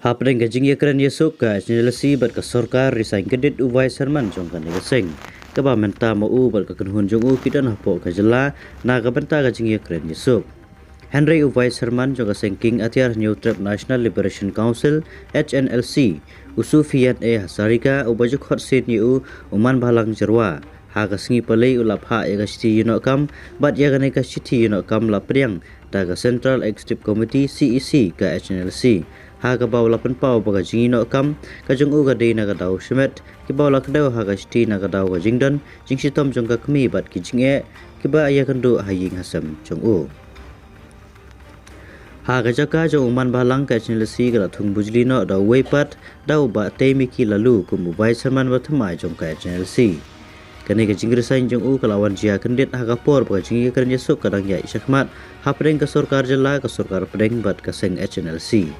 Hapdeng gajing yakran yesuk ka jenelasi bat ka sorkar risain gedit uwai serman jong kan negaseng. Kaba menta mau bat ka kenhun jong u kidan hapo ka jela na ka benta gajing yakran yesuk. Henry Uwai Serman jong ka sengking atiar New Trap National Liberation Council HNLC usufian Hasarika ubajuk hot seat yu uman balang jerwa. Haga sengi palai ulap ha ya kasti yunokam bat ya ganai kasti yunokam lapriang daga Central Executive Committee CEC ka HNLC. Haga bawa lapan pau baga jingi yunokam ka jong u ga dei na ga dau shemet ki bawa lakdau haga sti na ga dau ga jingdan jing sitom jong ka kemi bat ki jinge ki ba ya kandu haying hasam jong u. Haga jaka jong uman balang ka HNLC ka thung bujli no da weipat dau ba temiki lalu ku Uwai Serman bathamai jong ka HNLC. Kani ka jingrisain jong u kalawan jia kendit haga por ba jingi kan yesuk kadang ya isyakmat hapdeng ka sorkar jela ka sorkar pedeng bat ka seng HNLC.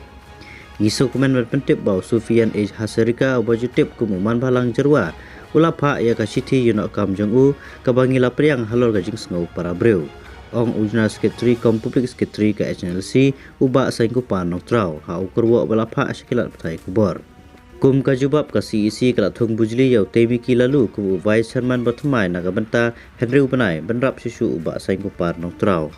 Ngisuk komen bat pentip bau Sufian Hasarika baju tip ku uman balang jerwa ulap ha ya ka siti yunok kam jong u ka bangila priang halor ka jing sngau para breu. Ong ujna sekretari kom public sekretari ka HNLC uba saing kupan noktrau ha ukurwa balapa asyikilat patai kubor. Kum ka jubab ka CEC ka thung bujli yau temiki lalu ku Uwai Serman bathamai naga benta Henry ubanai benrap sisu uba saing kupan noktrau.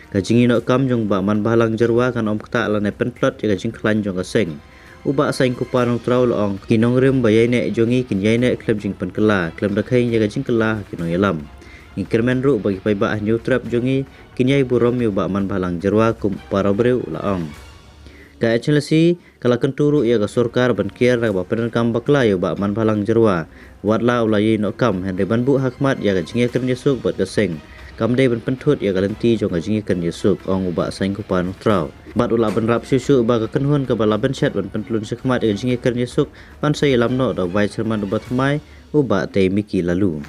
Ka jingi nok kam jong ba man balang jerwa kan om kta lane penplot ya ka jing klan jong ka seng. Uba saing kupan noktrau loong kinong rim bayai ne jongi kinyai ne klem jing penkela klem dakai ya ka jing kela kinong yalam. Ingkermen ru bagi paiba New Trap jongi kinyai burom yu ba man balang jerwa kum para breu laong. Ka HNLC kala kenturu ya ka sorkar ban kier ra ba pen kam bakla yu ba man balang jerwa watla ulai no kam Henry banbu hakmat ya ka jingi ken yesuk bat ka seng. Kam dei ban pentut ya ka lenti jong ka jingi ken yesuk ong uba saing kupan trau. Bat ula ban rap susu ba ka kenhun ka bala ban chat ban pentlun sekmat ya ka jingi ken yesuk ban sai lam no da Uwai Serman ubat mai uba te miki lalu.